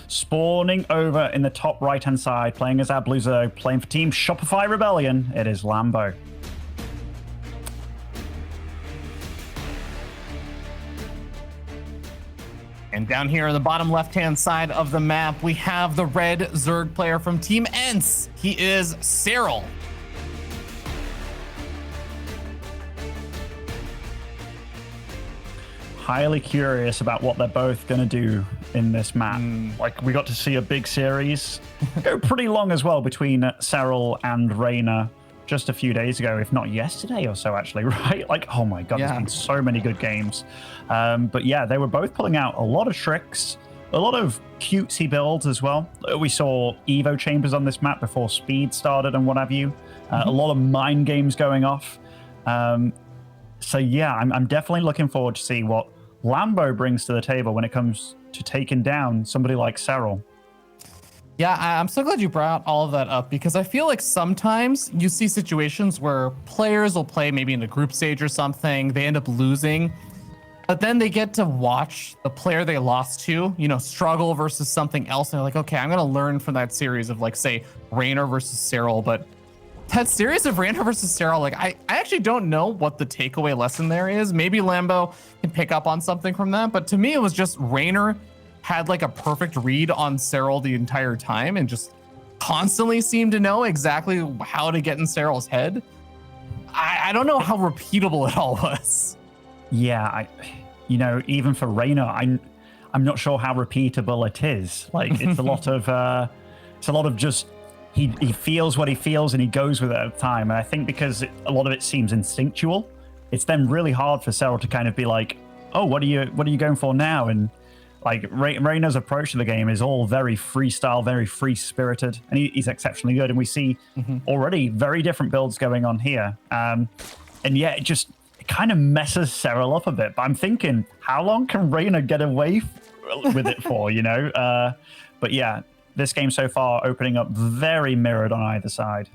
Spawning over in the top right-hand side, playing as Abluzo, playing for Team Shopify Rebellion, it is Lambo. And down here on the bottom left-hand side of the map, we have the red Zerg player from Team Ents. He is Serral. Highly curious about what they're both going to do in this map. Like, we got to see a big series go pretty long as well between Serral and Reyna just a few days ago, if not yesterday or so, actually, right? Like, oh my God, there's been so many good games. But yeah, they were both pulling out a lot of tricks, a lot of cutesy builds as well. We saw Evo chambers on this map before speed started and what have you. A lot of mind games going off. So yeah, I'm definitely looking forward to see what Lambo brings to the table when it comes to taking down somebody like Serral. Yeah, I'm so glad you brought all of that up, because I feel like sometimes you see situations where players will play maybe in a group stage or something, they end up losing, but then they get to watch the player they lost to, you know, struggle versus something else. And they're like, okay, I'm going to learn from that series of, like, say, Reyna versus Serral. But that series of Reyna versus Serral, like, I actually don't know what the takeaway lesson there is. Maybe Lambo can pick up on something from that. But to me, it was just Reyna had like a perfect read on Serral the entire time and just constantly seemed to know exactly how to get in Serral's head. I don't know how repeatable it all was. Yeah, you know, even for Reyna, I'm not sure how repeatable it is. Like, it's a lot of just he feels what he feels and he goes with it at the time. And I think because a lot of it seems instinctual, it's then really hard for Serral to kind of be like, oh, what are you going for now? And like, Reyna's approach to the game is all very freestyle, very free-spirited, and he's exceptionally good. And we see already very different builds going on here. And yeah, it kind of messes Serral up a bit. But I'm thinking, how long can Reyna get away with it for, you know? But yeah, this game so far opening up very mirrored on either side.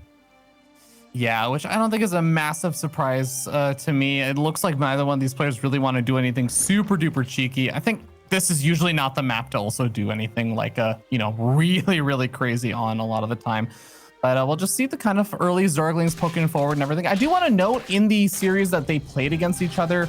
Yeah, which I don't think is a massive surprise to me. It looks like neither one of these players really want to do anything super duper cheeky. I think this is usually not the map to also do anything like you know, really, really crazy on a lot of the time. But we'll just see the kind of early Zerglings poking forward and everything. I do want to note in the series that they played against each other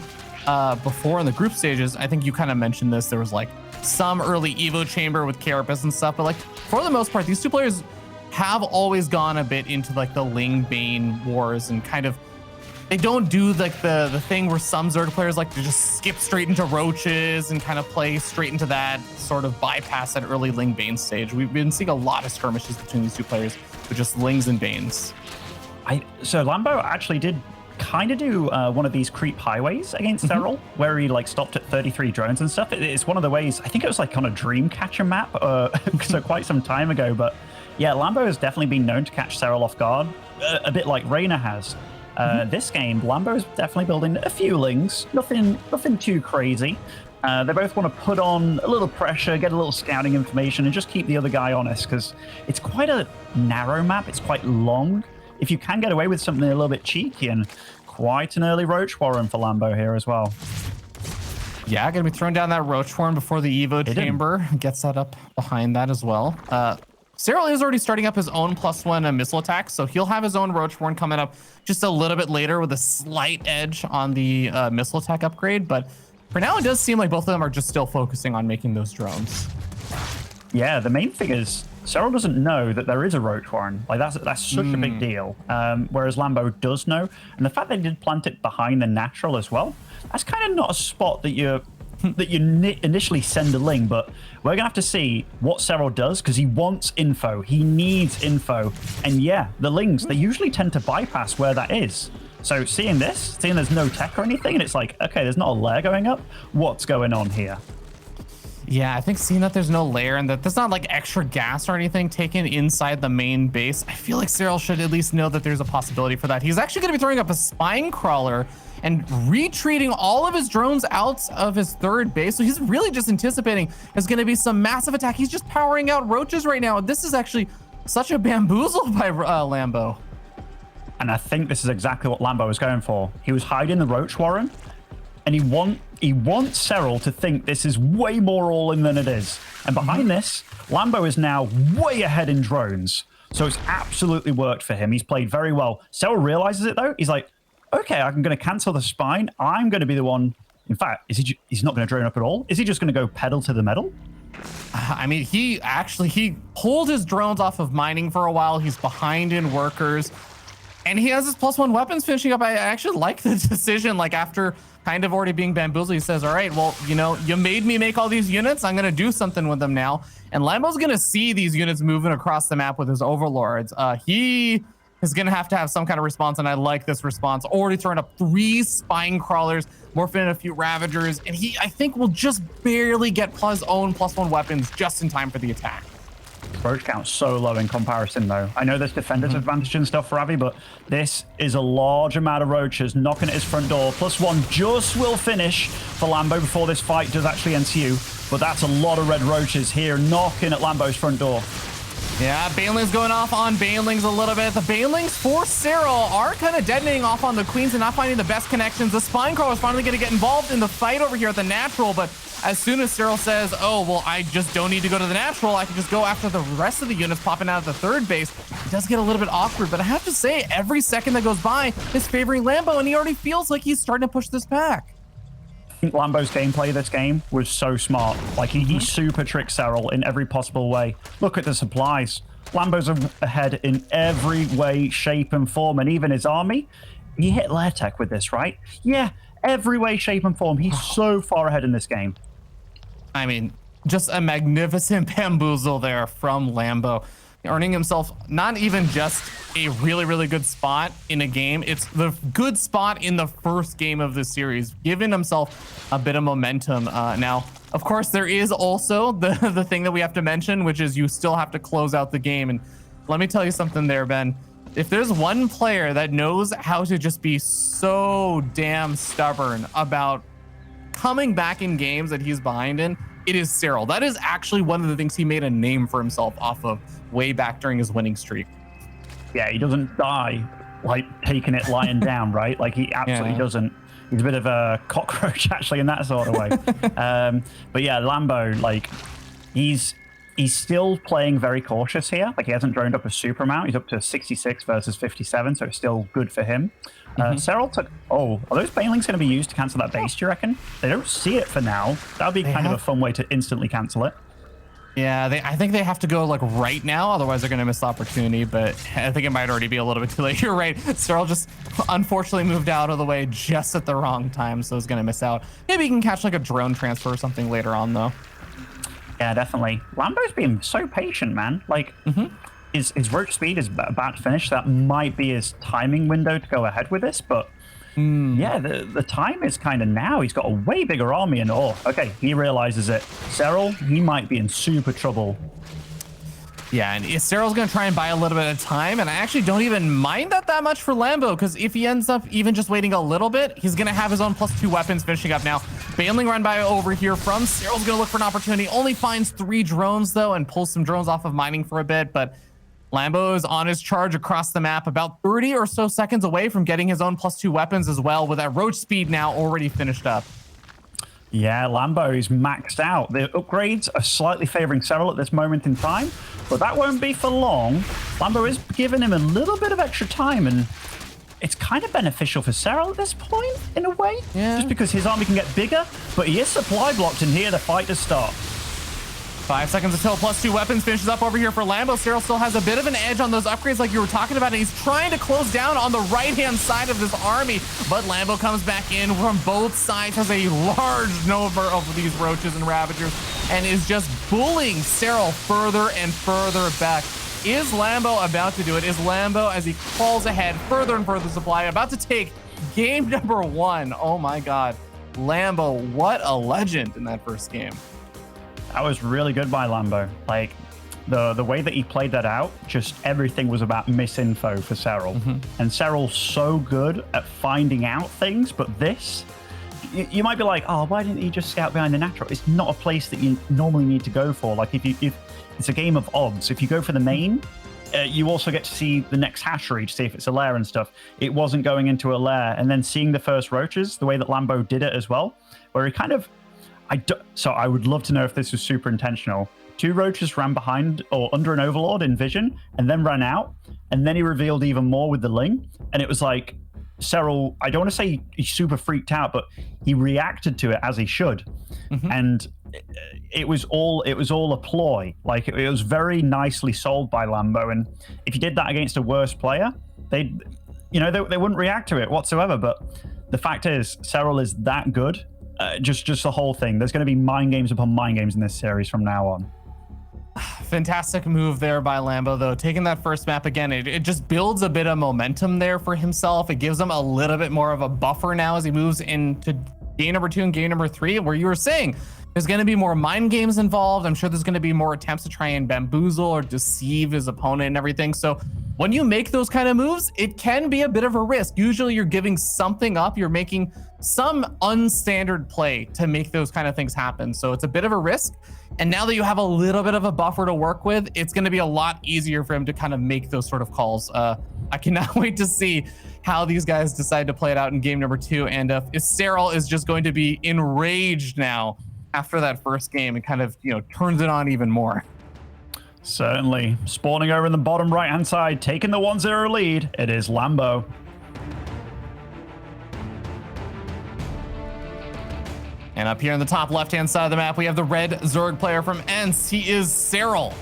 before in the group stages, I think you kind of mentioned this, there was like some early Evo chamber with Carapace and stuff, but like for the most part, these two players have always gone a bit into like the Ling Bane wars and kind of, they don't do like the thing where some Zerg players like to just skip straight into Roaches and kind of play straight into that, sort of bypass that early Ling Bane stage. We've been seeing a lot of skirmishes between these two players with just Lings and Banes. So Lambo actually did kind of do one of these creep highways against Serral, where he like stopped at 33 drones and stuff. It's one of the ways, I think it was like on a Dreamcatcher map, so quite some time ago. But yeah, Lambo has definitely been known to catch Serral off guard, a bit like Reyna has. This game, Lambo is definitely building a few Lings, nothing too crazy. They both want to put on a little pressure, get a little scouting information, and just keep the other guy honest, because it's quite a narrow map. It's quite long. If you can get away with something a little bit cheeky, and quite an early Roach Warren for Lambo here as well. Yeah, gonna be throwing down that Roach Warren before the Evo chamber gets set up behind that as well. Serral is already starting up his own +1 missile attack, so he'll have his own Roach Warren coming up just a little bit later with a slight edge on the missile attack upgrade. But for now, it does seem like both of them are just still focusing on making those drones. Yeah, the main thing is Serral doesn't know that there is a Roach Warren. Like, that's such a big deal. Whereas Lambo does know, and the fact they did plant it behind the natural as well, that's kind of not a spot that you initially send a Ling, but we're gonna have to see what Serral does, because he wants info. He needs info. And yeah, the Lings, they usually tend to bypass where that is. So seeing there's no tech or anything, and it's like, okay, there's not a lair going up. What's going on here? Yeah, I think seeing that there's no lair and that there's not like extra gas or anything taken inside the main base, I feel like Serral should at least know that there's a possibility for that. He's actually going to be throwing up a spine crawler and retreating all of his drones out of his third base. So he's really just anticipating there's going to be some massive attack. He's just powering out Roaches right now. This is actually such a bamboozle by Lambo. And I think this is exactly what Lambo was going for. He was hiding the Roach Warren, and he wants Serral to think this is way more all-in than it is. And behind this, Lambo is now way ahead in drones. So it's absolutely worked for him. He's played very well. Serral realizes it, though. He's like, okay, I'm going to cancel the spine. I'm going to be the one. In fact, he's not going to drone up at all? Is he just going to go pedal to the metal? I mean, he pulled his drones off of mining for a while. He's behind in workers. And he has his +1 weapons finishing up. I actually like the decision. Like, after kind of already being bamboozled, he says, all right, well, you know, you made me make all these units. I'm going to do something with them now. And Lambo's going to see these units moving across the map with his overlords. He is going to have some kind of response, and I like this response. Already throwing up 3 spine crawlers, morphing in a few ravagers, and he, I think, will just barely get his own +1 weapons just in time for the attack. Roach count's so low in comparison, though. I know there's defender's advantage and stuff for Avi, but this is a large amount of roaches knocking at his front door. +1 just will finish for Lambo before this fight does actually ensue, but that's a lot of red roaches here knocking at Lambo's front door. Yeah, Banelings going off on Banelings a little bit. The Banelings for Serral are kind of detonating off on the Queens and not finding the best connections. The Spine Crawler is finally going to get involved in the fight over here at the Natural, but as soon as Serral says, oh, well, I just don't need to go to the Natural, I can just go after the rest of the units popping out of the third base, it does get a little bit awkward, but I have to say, every second that goes by is favoring Lambo, and he already feels like he's starting to push this back. I think Lambo's gameplay this game was so smart. Like, he super tricked Serral in every possible way. Look at the supplies. Lambo's ahead in every way, shape, and form, and even his army. He hit Lair Tech with this, right? Yeah, every way, shape, and form. He's so far ahead in this game. I mean, just a magnificent bamboozle there from Lambo, earning himself not even just a really, really good spot in a game. It's the good spot in the first game of the series, giving himself a bit of momentum. Now, of course, there is also the thing that we have to mention, which is you still have to close out the game. And let me tell you something there, Ben. If there's one player that knows how to just be so damn stubborn about coming back in games that he's behind in, it is Serral. That is actually one of the things he made a name for himself off of way back during his winning streak. Yeah, he doesn't die like taking it lying down, right? Like, he absolutely doesn't. He's a bit of a cockroach, actually, in that sort of way. But yeah, Lambo, like, he's still playing very cautious here. Like, he hasn't droned up a super amount. He's up to 66 versus 57, so it's still good for him. Serral took... Oh, are those Banelings going to be used to cancel that base, do you reckon? They don't see it for now. That would be kind of a fun way to instantly cancel it. Yeah, I think they have to go, like, right now. Otherwise, they're going to miss the opportunity. But I think it might already be a little bit too late. You're right. Serral just unfortunately moved out of the way just at the wrong time, so he's going to miss out. Maybe he can catch, like, a drone transfer or something later on, though. Yeah, definitely. Lambo's being so patient, man. Like, his roach speed is about to finish. That might be his timing window to go ahead with this, but yeah, the time is kind of now. He's got a way bigger army, and okay, he realizes it. Serral, he might be in super trouble. Yeah, and Serral's going to try and buy a little bit of time, and I actually don't even mind that much for Lambo, because if he ends up even just waiting a little bit, he's going to have his own +2 weapons finishing up now. Baneling run by over here from Serral's going to look for an opportunity. Only finds 3 drones, though, and pulls some drones off of mining for a bit, but Lambo is on his charge across the map, about 30 or so seconds away from getting his own +2 weapons as well, with that roach speed now already finished up. Yeah, Lambo is maxed out. The upgrades are slightly favoring Serral at this moment in time, but that won't be for long. Lambo is giving him a little bit of extra time, and it's kind of beneficial for Serral at this point, in a way. Yeah. Just because his army can get bigger, but he is supply blocked, and here the fight does start. 5 seconds until +2 weapons finishes up over here for Lambo. Serral still has a bit of an edge on those upgrades like you were talking about, and he's trying to close down on the right-hand side of this army, but Lambo comes back in from both sides, has a large number of these roaches and ravagers, and is just bullying Serral further and further back. Is Lambo about to do it? Is Lambo, as he crawls ahead further and further supply, about to take game number 1? Oh my God. Lambo, what a legend in that first game. That was really good by Lambo. Like, the way that he played that out, just everything was about misinfo for Serral. And Serral's so good at finding out things, but this, you might be like, oh, why didn't he just scout behind the natural? It's not a place that you normally need to go for. Like, if it's a game of odds. If you go for the main, you also get to see the next hatchery to see if it's a lair and stuff. It wasn't going into a lair, and then seeing the first roaches, the way that Lambo did it as well, where he kind of, so I would love to know if this was super intentional. 2 roaches ran behind or under an overlord in vision, and then ran out, and then he revealed even more with the ling, and it was like Serral, I don't want to say he's super freaked out, but he reacted to it as he should, and it was all a ploy. Like it was very nicely sold by Lambo, and if you did that against a worse player, they wouldn't react to it whatsoever. But the fact is, Serral is that good. Just the whole thing. There's going to be mind games upon mind games in this series from now on. Fantastic move there by Lambo, though. Taking that first map again, it just builds a bit of momentum there for himself. It gives him a little bit more of a buffer now as he moves into game number 2 and game number 3, where you were saying there's going to be more mind games involved. I'm sure there's going to be more attempts to try and bamboozle or deceive his opponent and everything. So when you make those kind of moves, it can be a bit of a risk. Usually you're giving something up. You're making some unstandard play to make those kind of things happen. So it's a bit of a risk. And now that you have a little bit of a buffer to work with, it's going to be a lot easier for him to kind of make those sort of calls. I cannot wait to see how these guys decide to play it out in game number 2. And if Serral is just going to be enraged now after that first game, and kind of, turns it on even more. Certainly. Spawning over in the bottom right-hand side, taking the 1-0 lead, it is Lambo. And up here in the top left-hand side of the map, we have the red Zerg player from ENCE. He is Serral.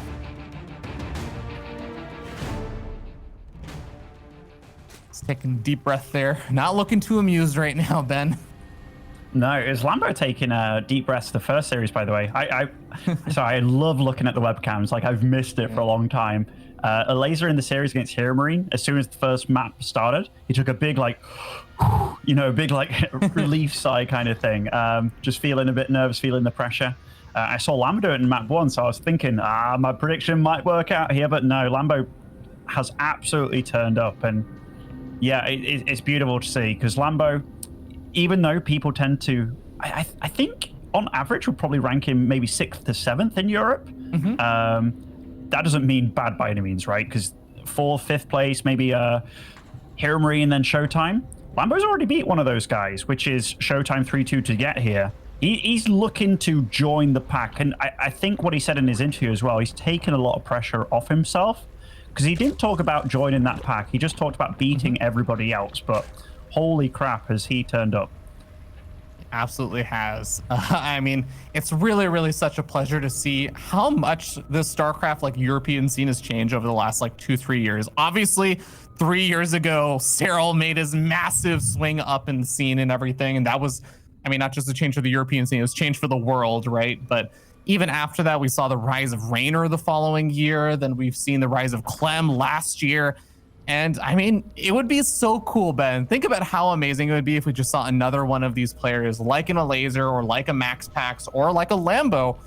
He's taking a deep breath there. Not looking too amused right now, Ben. No, it was Lambo taking a deep breath the first series, by the way. I love looking at the webcams. Like, I've missed it for a long time. A laser in the series against Hero Marine, as soon as the first map started, he took a big, relief sigh kind of thing. Just feeling a bit nervous, feeling the pressure. I saw Lambo do it in map 1, so I was thinking, my prediction might work out here, but no, Lambo has absolutely turned up. And yeah, it's beautiful to see, because Lambo, even though people tend to, I think on average would probably rank him maybe 6th to 7th in Europe. That doesn't mean bad by any means, right? Because 4th, 5th place, maybe Hero Marine, then Showtime. Lambo's already beat one of those guys, which is Showtime 3-2 to get here. He's looking to join the pack. And I think what he said in his interview as well, he's taken a lot of pressure off himself, because he didn't talk about joining that pack. He just talked about beating everybody else. But holy crap, has he turned up. Absolutely has. I mean, it's really, really such a pleasure to see how much the StarCraft European scene has changed over the last 2-3 years. Obviously, 3 years ago, Serral made his massive swing up in the scene and everything. And that was, not just a change for the European scene, it was change for the world, right? But even after that, we saw the rise of Raynor the following year. Then we've seen the rise of Clem last year. And it would be so cool, Ben. Think about how amazing it would be if we just saw another one of these players, like in a Laser or like a Max Pax or like a Lambo,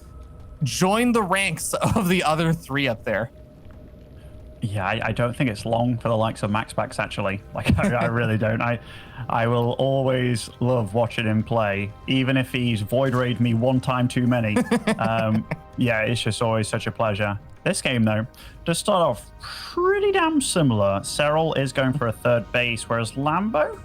join the ranks of the other 3 up there. Yeah, I don't think it's long for the likes of Max Pax, actually. I really don't. I will always love watching him play, even if he's void raid me one time too many. Yeah, it's just always such a pleasure. This game, though, does start off pretty damn similar. Serral is going for a 3rd base, whereas Lambo,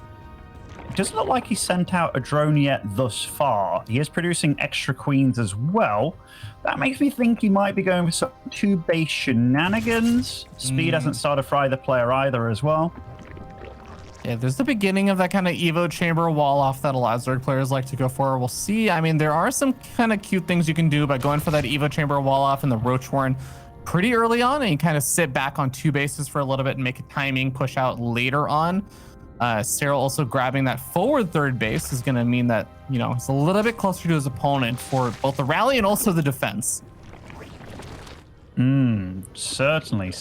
it doesn't look like he's sent out a drone yet thus far. He is producing extra queens as well. That makes me think he might be going for some 2-base shenanigans. Speed hasn't started to fry the player either as well. Yeah, there's the beginning of that kind of Evo chamber wall off that a lot of Zerg players like to go for. We'll see. There are some kind of cute things you can do by going for that Evo chamber wall off in the Roach Warren pretty early on, and you kind of sit back on 2 bases for a little bit and make a timing push out later on. Serral also grabbing that forward 3rd base is going to mean that, it's a little bit closer to his opponent for both the rally and also the defense. Certainly.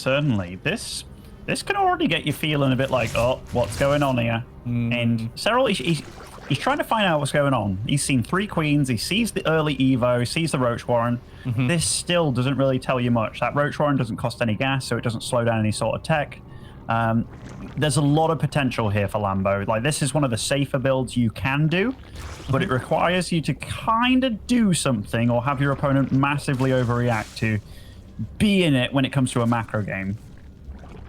This can already get you feeling a bit like, oh, what's going on here? And Serral, he's trying to find out what's going on. He's seen 3 queens. He sees the early Evo, sees the Roach Warren. This still doesn't really tell you much. That Roach Warren doesn't cost any gas, so it doesn't slow down any sort of tech. There's a lot of potential here for Lambo. This is one of the safer builds you can do, but it requires you to kind of do something or have your opponent massively overreact to be in it when it comes to a macro game.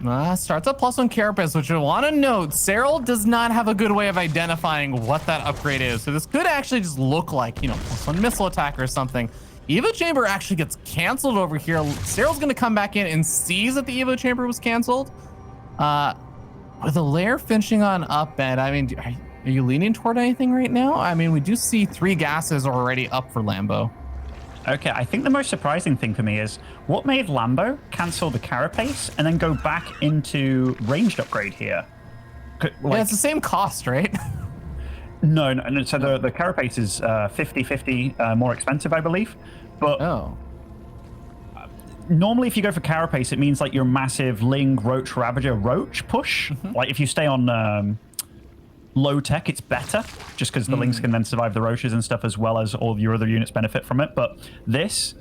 Starts at +1 carapace, which I want to note, Serral does not have a good way of identifying what that upgrade is. So this could actually just look like, you know, +1 missile attack or something. Evo Chamber actually gets canceled over here. Serral's going to come back in and sees that the Evo Chamber was canceled. With a lair finishing on up bed, I mean, are you leaning toward anything right now? I mean, we do see 3 gases already up for Lambo. Okay, I think the most surprising thing for me is what made Lambo cancel the carapace and then go back into ranged upgrade here. Like, yeah, it's the same cost, right? No. So the carapace is 50-50 more expensive, I believe. But normally, if you go for carapace, it means like your massive Ling, Roach, Ravager, Roach push. Like if you stay on low tech, it's better just because the Lings can then survive the Roaches and stuff as well as all of your other units benefit from it. But this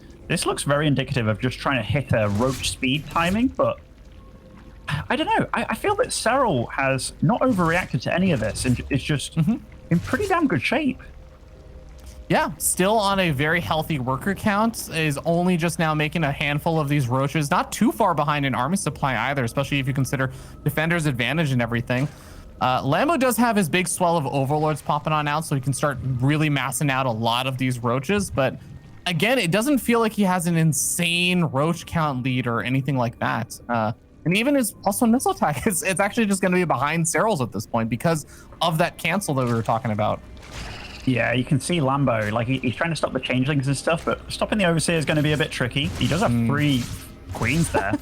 looks very indicative of just trying to hit a Roach speed timing. But I don't know. I feel that Serral has not overreacted to any of this and is just in pretty damn good shape. Yeah, still on a very healthy worker count, is only just now making a handful of these Roaches. Not too far behind in army supply either, especially if you consider Defender's advantage and everything. Lambo does have his big swell of Overlords popping on out, so he can start really massing out a lot of these Roaches. But again, it doesn't feel like he has an insane Roach count lead or anything like that. And even his +1 missile attack, it's actually just going to be behind Serral's at this point because of that cancel that we were talking about. Yeah, you can see Lambo, like he's trying to stop the changelings and stuff, but stopping the Overseer is going to be a bit tricky. He does have 3 queens there.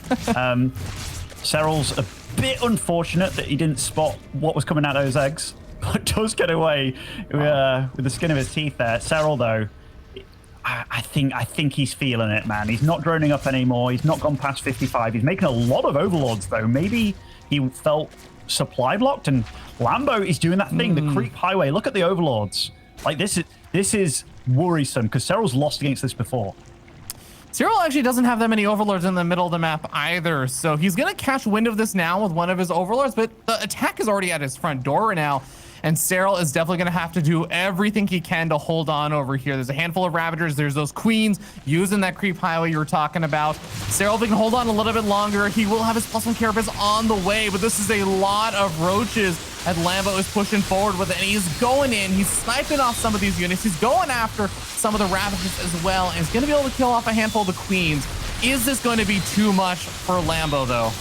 Serral's a bit unfortunate that he didn't spot what was coming out of those eggs, but does get away with the skin of his teeth there. Serral, though, I think he's feeling it, man. He's not droning up anymore. He's not gone past 55. He's making a lot of Overlords, though. Maybe he felt supply blocked, and Lambo is doing that thing, the creep highway. Look at the Overlords. Like, this is worrisome, because Serral's lost against this before. Serral actually doesn't have that many Overlords in the middle of the map either, so he's going to catch wind of this now with one of his Overlords, but the attack is already at his front door now, and Serral is definitely going to have to do everything he can to hold on over here. There's a handful of Ravagers, there's those Queens using that creep highway you were talking about. Serral, if he can hold on a little bit longer, he will have his +1 carapace on the way, but this is a lot of Roaches that Lambo is pushing forward with it, and he's going in, he's sniping off some of these units, he's going after some of the Ravagers as well, and he's going to be able to kill off a handful of the Queens. Is this going to be too much for Lambo, though?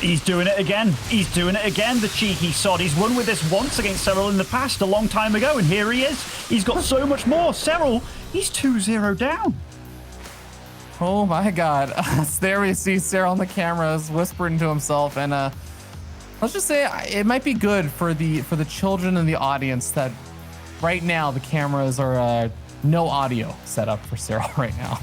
He's doing it again. He's doing it again, the cheeky sod. He's won with this once against Serral in the past, a long time ago, and here he is. He's got so much more. Serral, he's 2-0 down. Oh my God. There we see Serral on the cameras whispering to himself, and let's just say it might be good for the children in the audience that right now the cameras are no audio set up for Serral right now.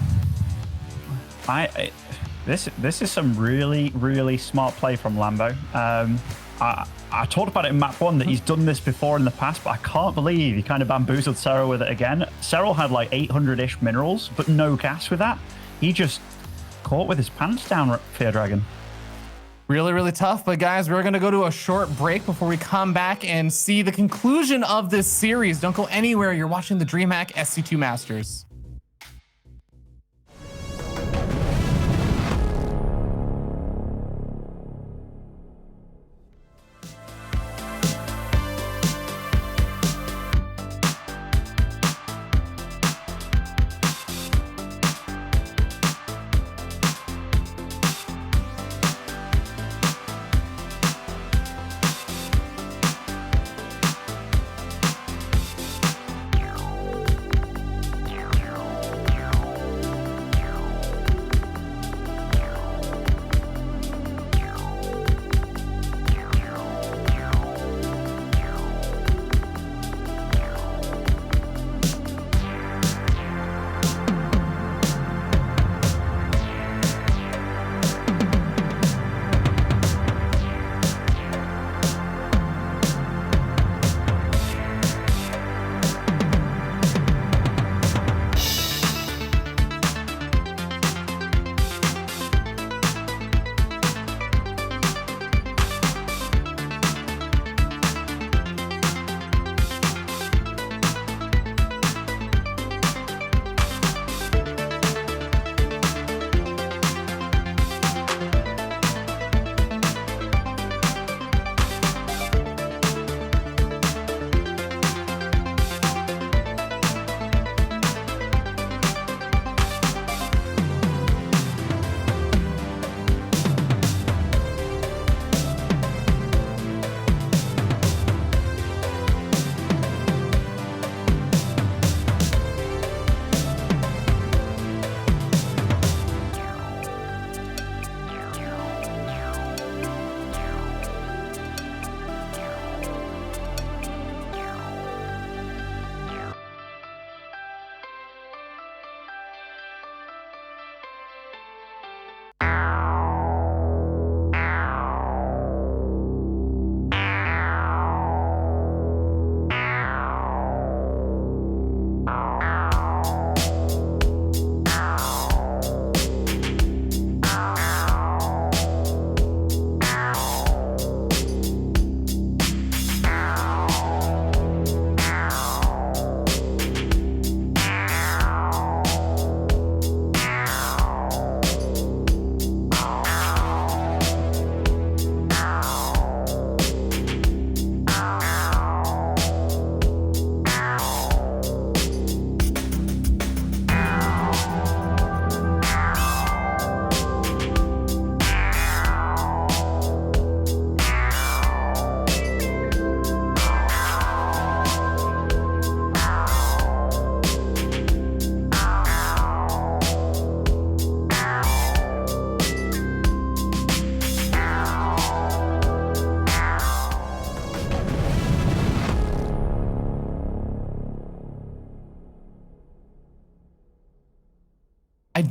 This is some really smart play from Lambo. I talked about it in map 1 that he's done this before in the past, but I can't believe he kind of bamboozled Serral with it again. Serral had like 800-ish minerals, but no gas with that. He just caught with his pants down, Fear Dragon. Really tough, but guys, we're going to go to a short break before we come back and see the conclusion of this series. Don't go anywhere. You're watching the DreamHack SC2 Masters.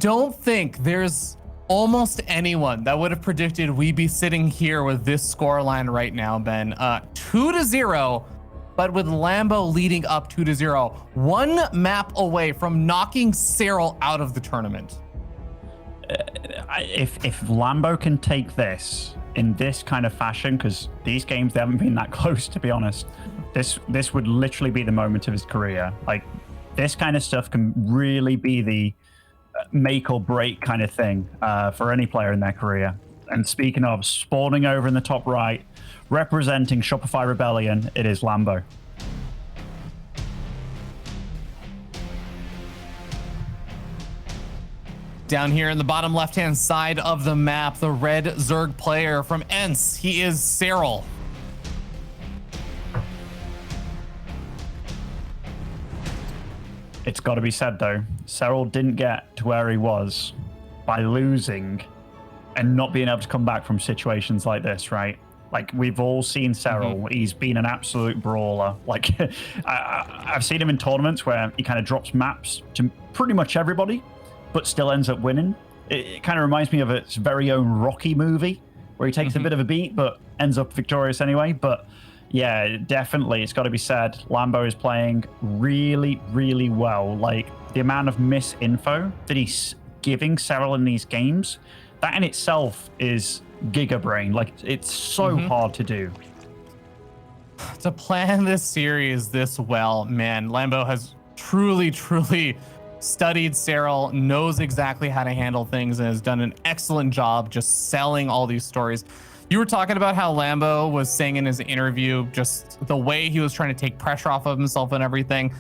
don't think there's almost anyone that would have predicted we'd be sitting here with this scoreline right now, Ben. 2-0, but with Lambo leading up 2-0, one map away from knocking Serral out of the tournament. If Lambo can take this in this kind of fashion, because these games, they haven't been that close, to be honest, this would literally be the moment of his career. Like, this kind of stuff can really be the make or break kind of thing for any player in their career. And speaking of, spawning over in the top right, representing Shopify Rebellion, it is Lambo. Down here in the bottom left-hand side of the map, the red Zerg player from ENCE, he is Serral. It's got to be said, though, Serral didn't get to where he was by losing and not being able to come back from situations like this, right? Like, we've all seen Serral. He's been an absolute brawler. Like, I've seen him in tournaments where he kind of drops maps to pretty much everybody, but still ends up winning. It kind of reminds me of its very own Rocky movie, where he takes a bit of a beat, but ends up victorious anyway. But yeah, definitely, it's got to be said, Lambo is playing really, really well. Like, the amount of misinfo that he's giving Serral in these games, that in itself is giga brain. Like, it's so hard to do. To plan this series this well, man, Lambo has truly studied Serral, knows exactly how to handle things, and has done an excellent job just selling all these stories. You were talking about how Lambo was saying in his interview, just the way he was trying to take pressure off of himself and everything.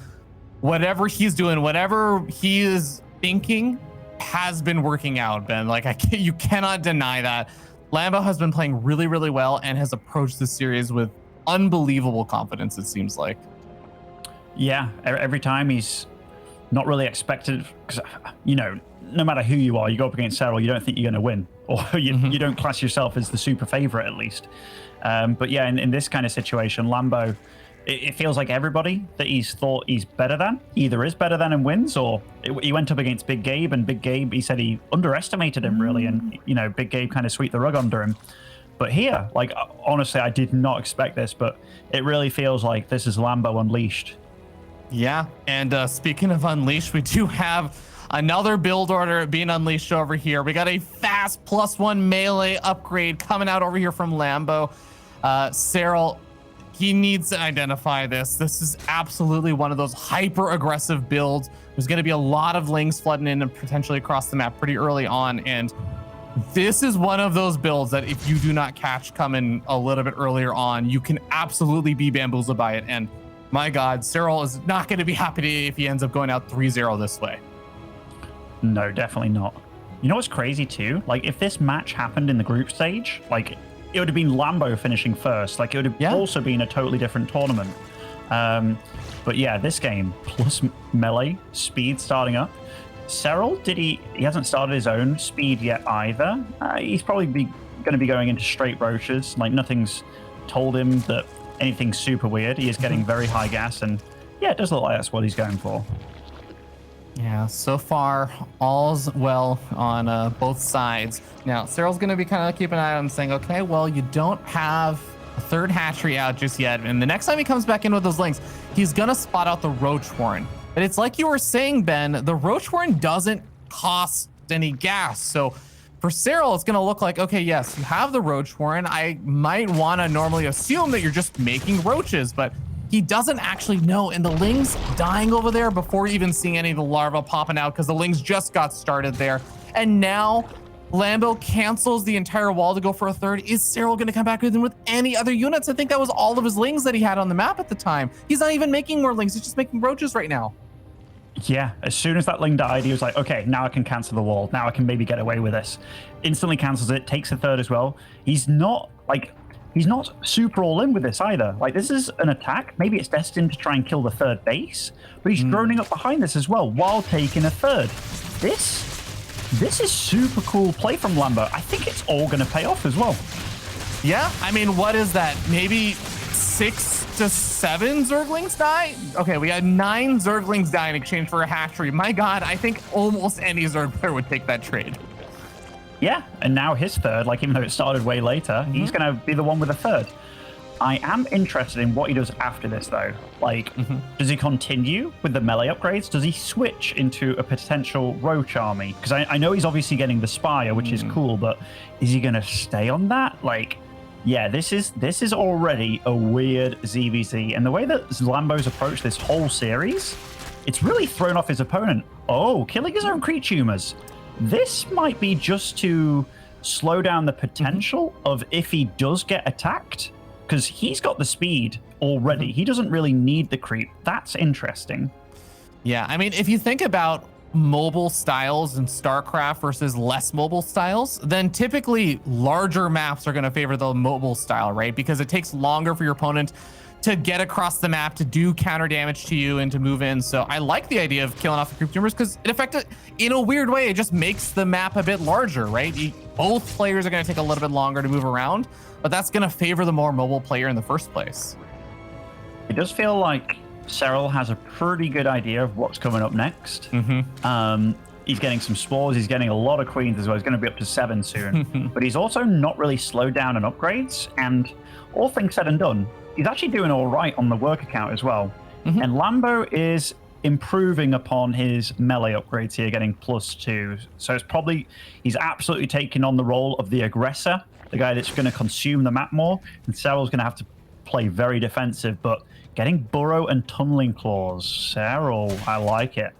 Whatever he's doing, whatever he is thinking has been working out, Ben. Like, you cannot deny that. Lambo has been playing really, really well and has approached this series with unbelievable confidence, it seems like. Yeah, every time he's not really expected, because, you know, no matter who you are, you go up against Serral, you don't think you're going to win, or you don't class yourself as the super favorite, at least. But yeah, in this kind of situation, Lambo, it feels like everybody that he's thought he's better than either is better than and wins, or he went up against Big Gabe, and Big Gabe, he said he underestimated him really, and, you know, Big Gabe kind of swept the rug under him. But here, like, honestly, I did not expect this, but it really feels like this is Lambo unleashed. Yeah, and speaking of unleashed, we do have another build order being unleashed over here. We got a fast +1 melee upgrade coming out over here from Lambo. Serral, he needs to identify this. This is absolutely one of those hyper aggressive builds. There's going to be a lot of lings flooding in and potentially across the map pretty early on, and this is one of those builds that if you do not catch coming a little bit earlier on, you can absolutely be bamboozled by it. And my God, Serral is not going to be happy if he ends up going out 3-0 this way. No, definitely not. You know what's crazy too? Like, if this match happened in the group stage, like, it would have been Lambo finishing first. Like, it would have also been a totally different tournament. But yeah, this game, plus melee, speed starting up. Serral, he hasn't started his own speed yet either. He's probably going to be going into straight roaches. Like, nothing's told him that anything super weird. He is getting very high gas, and yeah, it does look like that's what he's going for. Yeah, so far all's well on both sides. Now, Serral's going to be kind of keeping an eye on him, saying, okay, well, you don't have a third hatchery out just yet, and the next time he comes back in with those links, he's going to spot out the Roach Warren. But it's like you were saying, Ben, the Roach Warren doesn't cost any gas, so for Serral, it's going to look like, okay, yes, you have the Roach Warren. I might want to normally assume that you're just making roaches, but he doesn't actually know. And the lings dying over there before even seeing any of the larvae popping out, because the lings just got started there. And now Lambo cancels the entire wall to go for a third. Is Serral going to come back with him with any other units? I think that was all of his lings that he had on the map at the time. He's not even making more lings. He's just making roaches right now. Yeah, as soon as that ling died, he was like, okay, now I can cancel the wall. Now I can maybe get away with this. Instantly cancels it, takes a third as well. He's not super all in with this either. Like, this is an attack. Maybe it's destined to try and kill the third base, but he's droning up behind this as well while taking a third. This is super cool play from Lambo. I think it's all going to pay off as well. Yeah, I mean, what is that? Maybe 6 to 7 Zerglings die? Okay, we had 9 Zerglings die in exchange for a hatchery. My God, I think almost any Zerg player would take that trade. Yeah, and now his third, like even though it started way later, he's going to be the one with the third. I am interested in what he does after this, though. Like, does he continue with the melee upgrades? Does he switch into a potential Roach army? Because I know he's obviously getting the Spire, which is cool, but is he going to stay on that? Like, yeah, this is already a weird ZVZ. And the way that Lambo's approached this whole series, it's really thrown off his opponent. Oh, killing his own creature tumors. This might be just to slow down the potential of if he does get attacked. Because he's got the speed already. He doesn't really need the creep. That's interesting. Yeah, I mean, if you think about mobile styles in StarCraft versus less mobile styles, then typically larger maps are going to favor the mobile style, right? Because it takes longer for your opponent to get across the map, to do counter damage to you and to move in. So I like the idea of killing off the creep tumors because it affected, in a weird way, it just makes the map a bit larger, right? Both players are going to take a little bit longer to move around, but that's going to favor the more mobile player in the first place. It does feel like Serral has a pretty good idea of what's coming up next. He's getting some spores. He's getting a lot of queens as well. He's going to be up to 7 soon. But he's also not really slowed down on upgrades. And all things said and done, he's actually doing all right on the worker count as well. And Lambo is improving upon his melee upgrades here, getting +2. So it's probably, he's absolutely taking on the role of the aggressor, the guy that's going to consume the map more. And Serral's going to have to play very defensive, but getting Burrow and Tunneling Claws. Serral, I like it.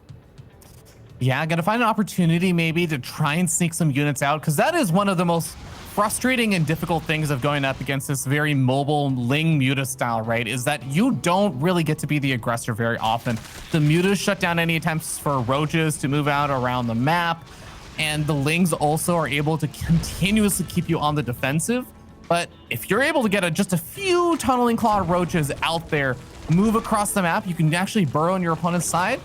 Yeah, gonna find an opportunity maybe to try and sneak some units out, because that is one of the most frustrating and difficult things of going up against this very mobile Ling Muta style, right? Is that you don't really get to be the aggressor very often. The Mutas shut down any attempts for roaches to move out around the map, and the Lings also are able to continuously keep you on the defensive. But if you're able to get just a few Tunneling Claw roaches out there, move across the map, you can actually burrow on your opponent's side.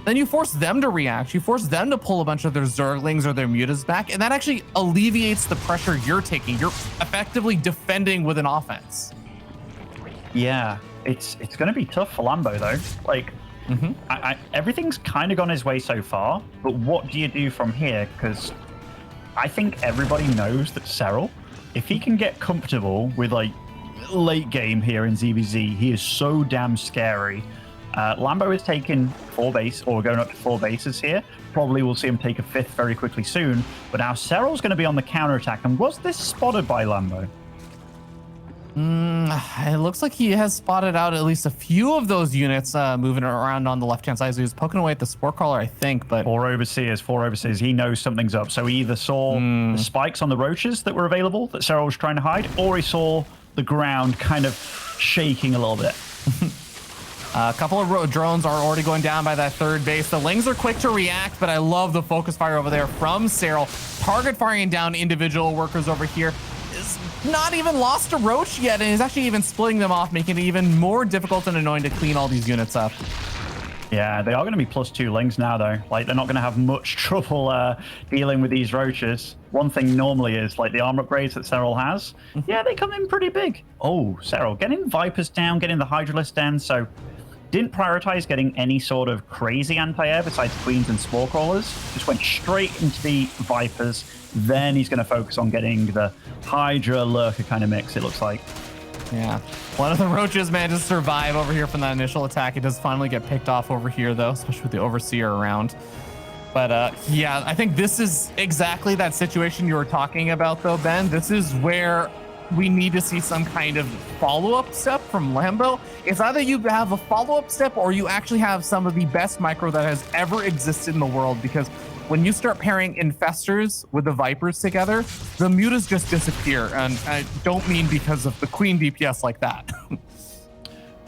Then you force them to react. You force them to pull a bunch of their Zerglings or their Mutas back, and that actually alleviates the pressure you're taking. You're effectively defending with an offense. Yeah, it's going to be tough for Lambo, though. Like, everything's kind of gone his way so far, but what do you do from here? Because I think everybody knows that Serral, if he can get comfortable with, like, late game here in ZVZ, he is so damn scary. Lambo is taking 4 base, or going up to 4 bases here. Probably we'll see him take a 5th very quickly soon. But now Serral's going to be on the counterattack. And was this spotted by Lambo? It looks like he has spotted out at least a few of those units moving around on the left-hand side. So he was poking away at the Spore Crawler, I think. But 4 overseers. He knows something's up. So he either saw the spikes on the roaches that were available that Serral was trying to hide, or he saw the ground kind of shaking a little bit. A couple of drones are already going down by that 3rd base. The Lings are quick to react, but I love the focus fire over there from Serral. Target firing down individual workers over here. Is not even lost a roach yet, and is actually even splitting them off, making it even more difficult and annoying to clean all these units up. Yeah, they are going to be +2 Lings now, though. Like, they're not going to have much trouble dealing with these roaches. One thing normally is, like, the armor upgrades that Serral has. Yeah, they come in pretty big. Oh, Serral, getting Vipers down, getting the Hydralisk down, so didn't prioritize getting any sort of crazy anti-air besides Queens and Spore Crawlers. Just went straight into the Vipers. Then he's going to focus on getting the Hydra Lurker kind of mix, it looks like. Yeah. One of the roaches managed to survive over here from that initial attack. It does finally get picked off over here, though, especially with the Overseer around. But yeah, I think this is exactly that situation you were talking about, though, Ben. This is where we need to see some kind of follow-up step from Lambo. It's either you have a follow-up step or you actually have some of the best micro that has ever existed in the world, because when you start pairing Infestors with the Vipers together, the Mutas just disappear. And I don't mean because of the Queen DPS like that.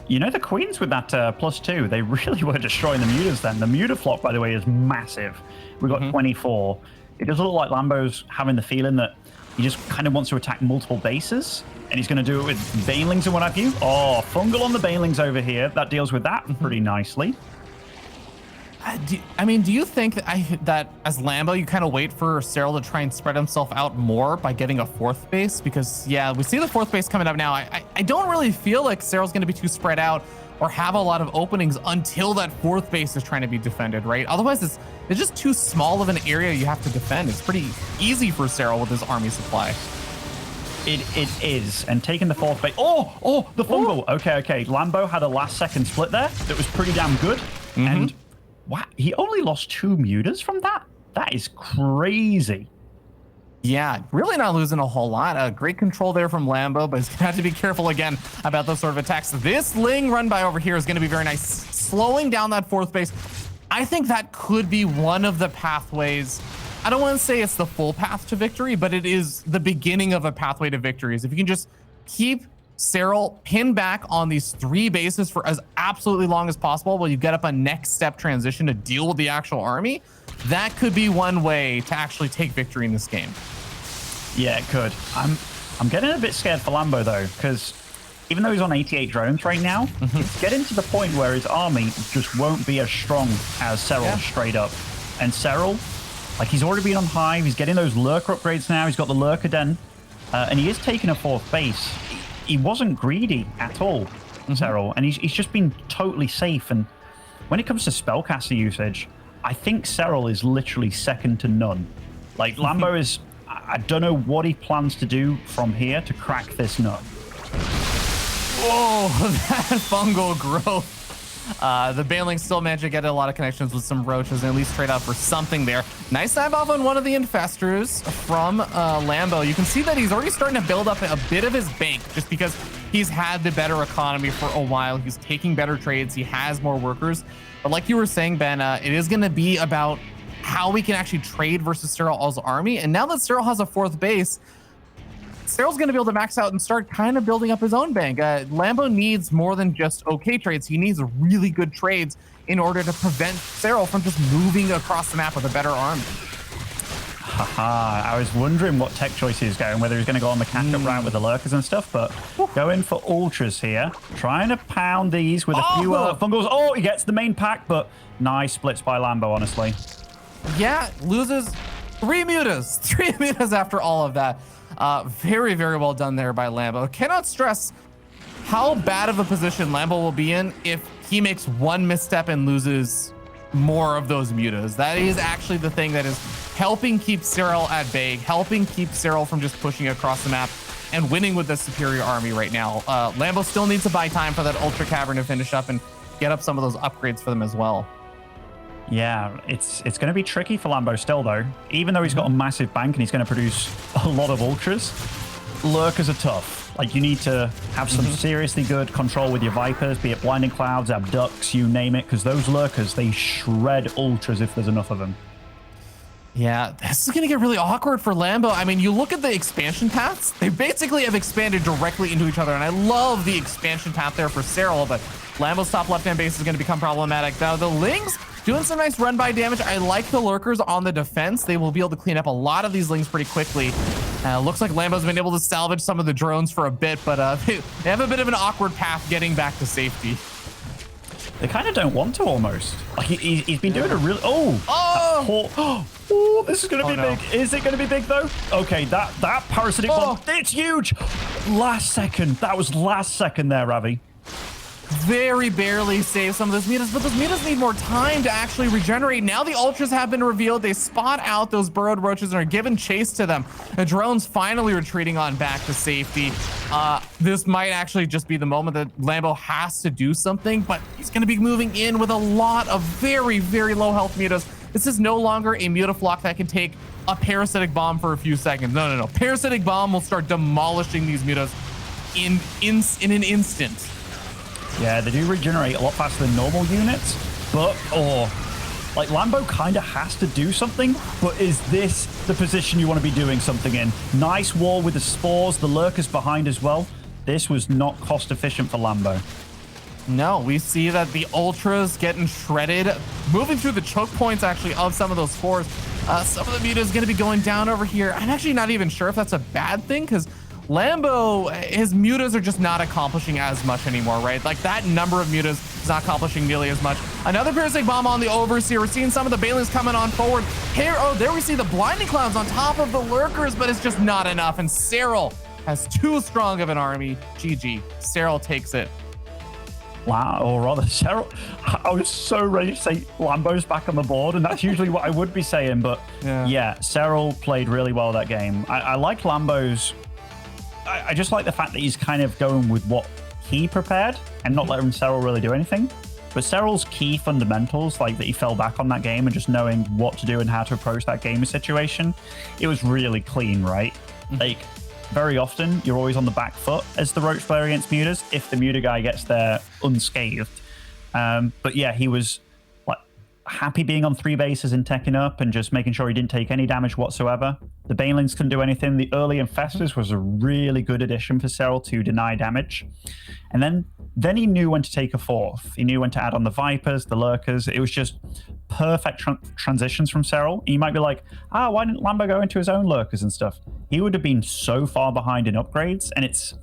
You know, the Queens with that +2, they really were destroying the Mutas then. The Muta flock, by the way, is massive. We've got 24. It does look like Lambo's having the feeling that he just kind of wants to attack multiple bases, and he's going to do it with Banelings and what have you. Oh, Fungal on the Banelings over here. That deals with that pretty nicely. Do you think that as Lambo, you kind of wait for Serral to try and spread himself out more by getting a fourth base? Because yeah, we see the fourth base coming up now. I don't really feel like Serral's going to be too spread out or have a lot of openings until that fourth base is trying to be defended, right? Otherwise, it's just too small of an area you have to defend. It's pretty easy for Serral with his army supply. It is, and taking the fourth base. Oh, the fungal. Okay. Lambo had a last-second split there that was pretty damn good, and wow, he only lost 2 mutas from that. That is crazy. Yeah, really not losing a whole lot. Great control there from Lambo, but he's gonna have to be careful again about those sort of attacks. This Ling run by over here is gonna be very nice, slowing down that fourth base. I think that could be one of the pathways. I don't want to say it's the full path to victory, but it is the beginning of a pathway to victories. If you can just keep Serral pinned back on these 3 bases for as absolutely long as possible while you get up a next step transition to deal with the actual army, that could be one way to actually take victory in this game. Yeah, it could. I'm getting a bit scared for Lambo though, because even though he's on 88 drones right now, it's getting to the point where his army just won't be as strong as Serral straight up. And Serral, like, he's already been on Hive, he's getting those lurker upgrades now, he's got the lurker den, and he is taking a fourth base. He wasn't greedy at all, Serral, and he's just been totally safe. And when it comes to spellcaster usage, I think Serral is literally second to none. Like, Lambo is, I don't know what he plans to do from here to crack this nut. Whoa, that fungal growth. The Banelings still managed to get a lot of connections with some roaches and at least trade out for something there. Nice dive off on one of the infestors from Lambo. You can see that he's already starting to build up a bit of his bank just because he's had the better economy for a while. He's taking better trades. He has more workers. But like you were saying, Ben, it is going to be about how we can actually trade versus Serral's army. And now that Serral has a fourth base, Serral's going to be able to max out and start kind of building up his own bank. Lambo needs more than just okay trades. He needs really good trades in order to prevent Serral from just moving across the map with a better army. Haha, I was wondering what tech choice he was going, whether he's going to go on the catch-up route with the lurkers and stuff, but going for ultras here, trying to pound these with a few fungals. Oh, he gets the main pack, but nice splits by Lambo, honestly. Yeah, loses 3 mutas after all of that. Very, very well done there by Lambo. Cannot stress how bad of a position Lambo will be in if he makes one misstep and loses more of those mutas. That is actually the thing that is helping keep Serral at bay, helping keep Serral from just pushing across the map and winning with the superior army right now. Lambo still needs to buy time for that Ultra Cavern to finish up and get up some of those upgrades for them as well. Yeah, it's going to be tricky for Lambo still, though. Even though he's got a massive bank and he's going to produce a lot of ultras, lurkers are tough. Like, you need to have some seriously good control with your Vipers, be it Blinding Clouds, Abducts, you name it, because those lurkers, they shred ultras if there's enough of them. Yeah, this is going to get really awkward for Lambo. I mean, you look at the expansion paths, they basically have expanded directly into each other, and I love the expansion path there for Serral, but Lambo's top left-hand base is going to become problematic. Now, the Lings doing some nice run-by damage. I like the lurkers on the defense. They will be able to clean up a lot of these Lings pretty quickly. Looks like Lambo's been able to salvage some of the drones for a bit, but they have a bit of an awkward path getting back to safety. They kind of don't want to, almost. Like, he's been doing a really... Oh, this is going to be big. Is it going to be big, though? Okay, that parasitic bomb, it's huge. Last second. That was last second there, Ravi. Very barely save some of those mutas, but those mutas need more time to actually regenerate. Now the ultras have been revealed. They spot out those burrowed roaches and are given chase to them. The drone's finally retreating on back to safety. This might actually just be the moment that Lambo has to do something, but he's going to be moving in with a lot of very, very low health mutas. This is no longer a mutaflock that can take a parasitic bomb for a few seconds. No. Parasitic bomb will start demolishing these mutas in an instant. Yeah, they do regenerate a lot faster than normal units, but, like, Lambo kind of has to do something, but is this the position you want to be doing something in? Nice wall with the spores, the lurkers behind as well. This was not cost efficient for Lambo. No, we see that the ultras getting shredded, moving through the choke points actually of some of those spores. Some of the mutas going to be going down over here. I'm actually not even sure if that's a bad thing, because Lambo, his mutas are just not accomplishing as much anymore, right? Like that number of mutas is not accomplishing nearly as much. Another Parasitic Bomb on the Overseer. We're seeing some of the Banelings coming on forward. Here, oh, there we see the Blinding Clouds on top of the Lurkers, but it's just not enough. And Serral has too strong of an army. GG. Serral takes it. Wow, or rather, Serral. I was so ready to say Lambo's back on the board, and that's usually what I would be saying. But yeah Serral played really well that game. I like Lambo's. I just like the fact that he's kind of going with what he prepared and not letting Serral really do anything. But Serral's key fundamentals, like that he fell back on that game and just knowing what to do and how to approach that game situation, it was really clean, right? Like, very often, you're always on the back foot as the Roach player against mutas if the muta guy gets there unscathed. But yeah, he was like happy being on 3 bases and teching up and just making sure he didn't take any damage whatsoever. The Banelings couldn't do anything. The early Infestors was a really good addition for Serral to deny damage. And then he knew when to take a 4th. He knew when to add on the Vipers, the Lurkers. It was just perfect transitions from Serral. You might be like, why didn't Lambo go into his own Lurkers and stuff? He would have been so far behind in upgrades, and it's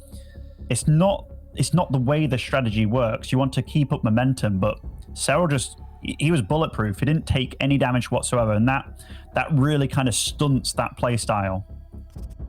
not the way the strategy works. You want to keep up momentum, but Serral he was bulletproof. He didn't take any damage whatsoever, and that really kind of stunts that play style.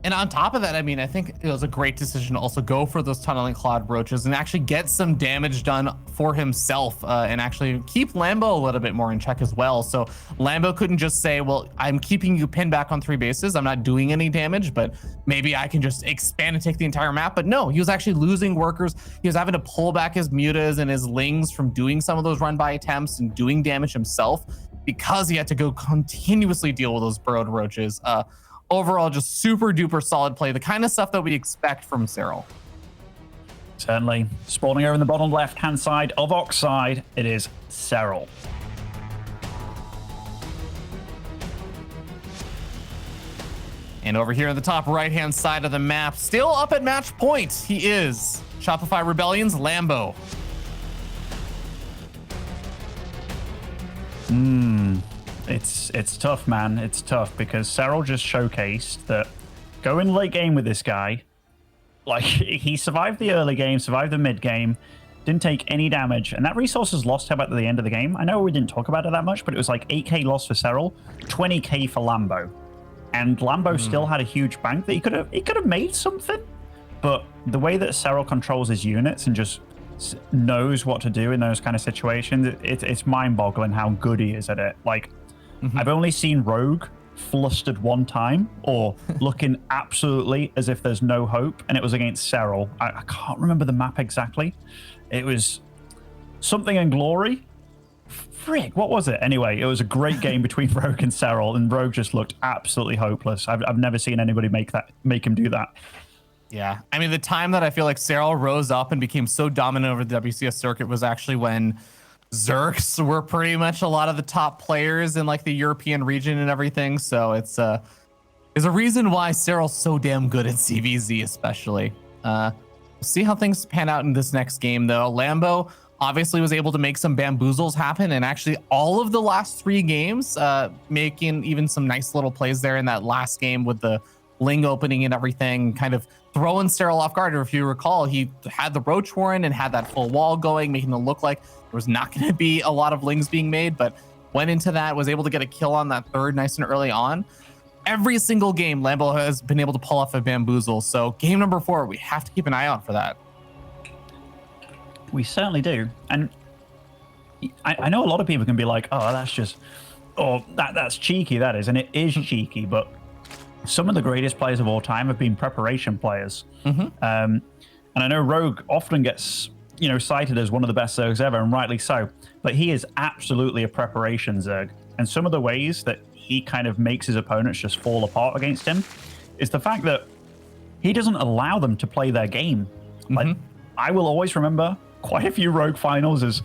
And on top of that, I mean, I think it was a great decision to also go for those Tunneling Cloud Roaches and actually get some damage done for himself and actually keep Lambo a little bit more in check as well. So Lambo couldn't just say, well, I'm keeping you pinned back on 3 bases. I'm not doing any damage, but maybe I can just expand and take the entire map. But no, he was actually losing workers. He was having to pull back his mutas and his lings from doing some of those run-by attempts and doing damage himself because he had to go continuously deal with those burrowed roaches. Overall, just super duper solid play, the kind of stuff that we expect from Serral. Certainly. Spawning over in the bottom left-hand side of Oxide, it is Serral. And over here on the top right-hand side of the map, still up at match point, he is Shopify Rebellion's Lambo. It's tough, man. It's tough because Serral just showcased that going late game with this guy, like he survived the early game, survived the mid game, didn't take any damage, and that resource was lost about at the end of the game. I know we didn't talk about it that much, but it was like 8k loss for Serral, 20k for Lambo, and Lambo still had a huge bank that he could have made something. But the way that Serral controls his units and just knows what to do in those kind of situations, it's mind-boggling how good he is at it. Like, I've only seen Rogue flustered one time or looking absolutely as if there's no hope, and it was against Serral. I can't remember the map exactly. It was something in Glory. Frick, what was it? Anyway, it was a great game between Rogue and Serral, and Rogue just looked absolutely hopeless. I've never seen anybody make him do that. Yeah, I mean, the time that I feel like Serral rose up and became so dominant over the WCS circuit was actually when Zerks were pretty much a lot of the top players in like the European region and everything. So there's a reason why Serral's so damn good at CVZ, especially. We'll see how things pan out in this next game, though. Lambo obviously was able to make some bamboozles happen, and actually all of the last 3 games, making even some nice little plays there in that last game with the Ling opening and everything, kind of throwing Serral off guard. Or if you recall, he had the Roach Warren and had that full wall going, making it look like there was not going to be a lot of Lings being made, but went into that, was able to get a kill on that 3rd nice and early on. Every single game, Lambo has been able to pull off a bamboozle. So game number 4, we have to keep an eye out for that. We certainly do. And I know a lot of people can be like, oh, that's cheeky, that is. And it is cheeky, but some of the greatest players of all time have been preparation players. And I know Rogue often gets, cited as one of the best Zergs ever, and rightly so. But he is absolutely a preparation Zerg. And some of the ways that he kind of makes his opponents just fall apart against him is the fact that he doesn't allow them to play their game. Like, I will always remember quite a few Rogue finals as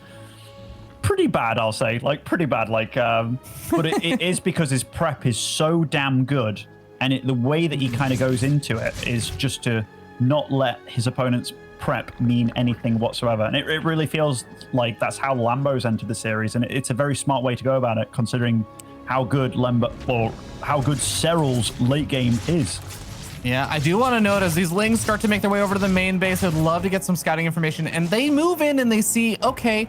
pretty bad, I'll say. Like, pretty bad. But it is because his prep is so damn good. And the way that he kind of goes into it is just to not let his opponent's prep mean anything whatsoever. And it really feels like that's how Lambo's entered the series. And it's a very smart way to go about it, considering how good Serral's late game is. Yeah, I do want to note as these Lings start to make their way over to the main base, I'd love to get some scouting information. And they move in and they see, okay,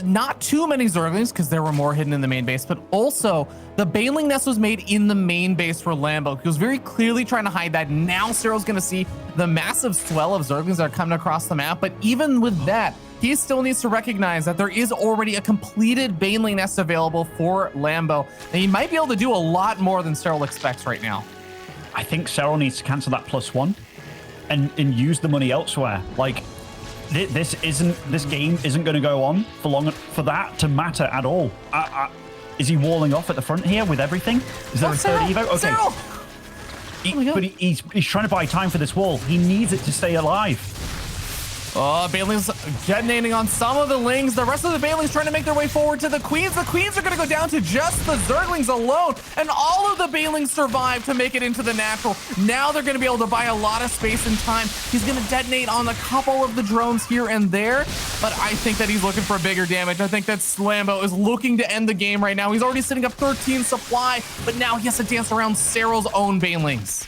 not too many Zerglings because there were more hidden in the main base, but also the Baneling nest was made in the main base for Lambo. He was very clearly trying to hide that. Now Serral's going to see the massive swell of Zerglings that are coming across the map. But even with that, he still needs to recognize that there is already a completed Baneling nest available for Lambo. And he might be able to do a lot more than Serral expects right now. I think Serral needs to cancel that +1 and use the money elsewhere. Like, this game isn't going to go on for long for that to matter at all. Is he walling off at the front here with everything? Is there a third Evo? Okay. But he's trying to buy time for this wall. He needs it to stay alive. Oh, Baneling's detonating on some of the Lings. The rest of the Banelings trying to make their way forward to the Queens. The Queens are going to go down to just the Zerglings alone. And all of the Banelings survive to make it into the natural. Now they're going to be able to buy a lot of space and time. He's going to detonate on a couple of the drones here and there. But I think that he's looking for bigger damage. I think that Lambo is looking to end the game right now. He's already sitting up 13 supply. But now he has to dance around Serral's own Banelings.